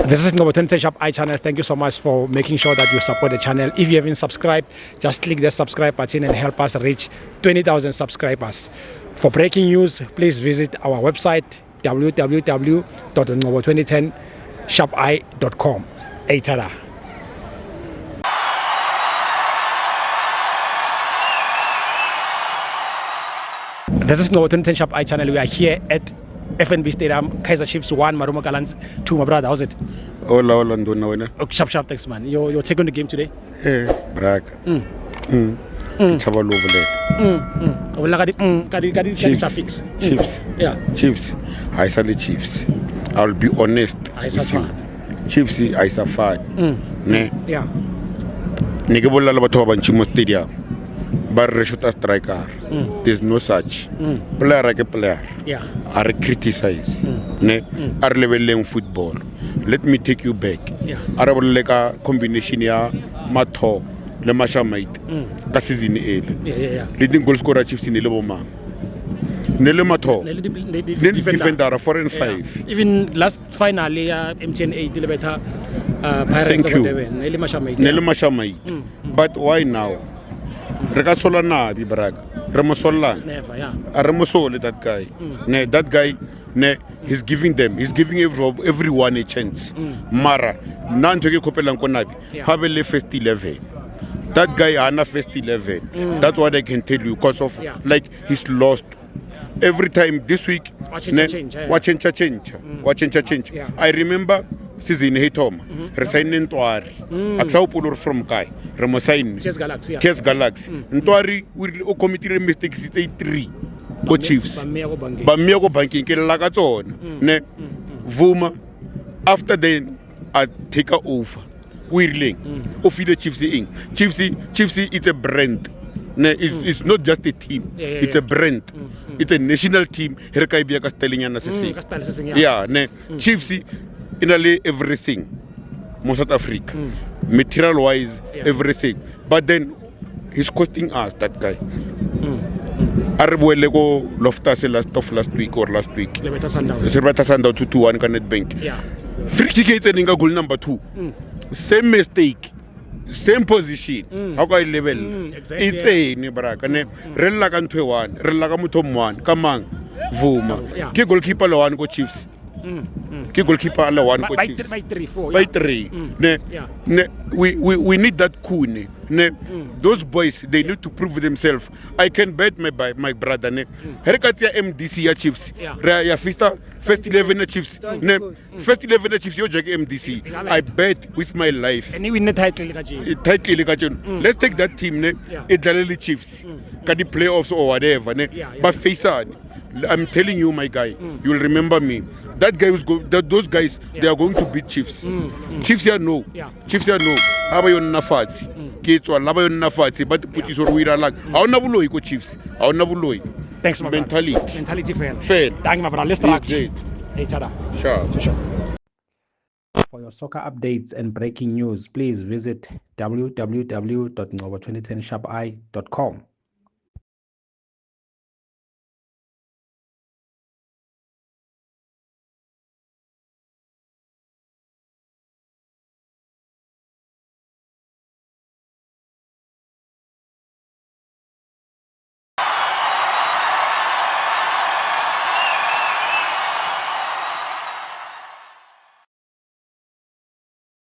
This is Ngobo 2010 Shop I channel. Thank you so much for making sure that you support the channel. If you haven't subscribed, just click the subscribe button and help us reach 20,000 subscribers. For breaking news, please visit our website www.ngobo2010shopi.com. Eitada. This is Ngobo 2010 Shop I channel. We are here at FNB Stadium, Kaizer Chiefs 1, Marumo Gallants 2. My brother, how's it? Hola, ndona wena. Okay, sharp, thanks, man. You're taking the game today? Brag. Kitshaba lo bole. Wala kadi suffix. Chiefs. Yeah. Chiefs. I say the Chiefs. I'll be honest with you. Chiefs I say fan. Ne. Yeah. Nige bolla la batho ba bantshi mo stadium. Ba re shota striker. There's no such. Player like a player. Yeah. Are criticize. Ne. Are leveling football. Let me take you back. Yeah. Are bolle ka combination ya Matho le Mashamite. Ka season e le. Yeah. Leading goal scorer Chiefs ne le bo mang. Ne le Matho. The Defender 4 and 5. Even last finally, MTN 8 Dilebeta Pirates. Thank you. Nele Mashamite. But why now? Reka sola na bi braga. Remo sola. Never, yeah. Remo sola that guy. Ne, that guy. Ne, he's giving everyone a chance. Mara, nantoke kopela nkonabi. Have a first 11. That guy ana first 11. That's what I can tell you because of like he's lost. Every time this week, watch change. Yeah. I remember season Tom, resigning Ntwari. Aksau from Kai, Remosign. Chess Galaxy. Ntwari will commit mistakes 3. Go Chiefs. Bamiago banking Lagaton. Ne Vuma. After then, I take over. Whirling. Ofi the Chiefs in. Chiefs, it's a brand. Ne, it's not just a team. It's a brand. It's a national team. Herkai Bia Castelliana Sisi. Yeah, ne. Chiefs in everything. Most South Africa. Material wise, everything. But then he's costing us, that guy. Arbuelego Loftus last week. Lebeta Sundown. Lebeta Sundown 2-1 Canet Bank. Yeah. Free tickets and goal number 2. Same mistake. Same position. How can I level? Exactly. It's a Nebraska. Rella can 2-1. Rella Mutom 1. Come on. Vuma. Ki goalkeeper la one go Chiefs. Ki goalkeeper la one go Chiefs. By 3-4. By 3. We need that coup. Those boys, they need to prove themselves. I can bet my brother. Herkatia MDC ya Chiefs. Ya first 11 Chiefs. First 11 Chiefs yo jag MDC. I bet with my life. And he win the title. Let's take that team. Idalali Chiefs. Can the playoffs or whatever. But face on. I'm telling you, my guy, you'll remember me. That guy those guys, they are going to beat Chiefs. Chiefs here no. Chiefs here no. Abayon nafati. Kitwa labayon nafati. But put is orwira lag. How nabuloi go Chiefs? How nabuloi? Thanks, my mentality. Mentality fair. Thank you, my brother. Let's talk. Sure. For your soccer updates and breaking news, please visit www.ngobo2010shopi.com.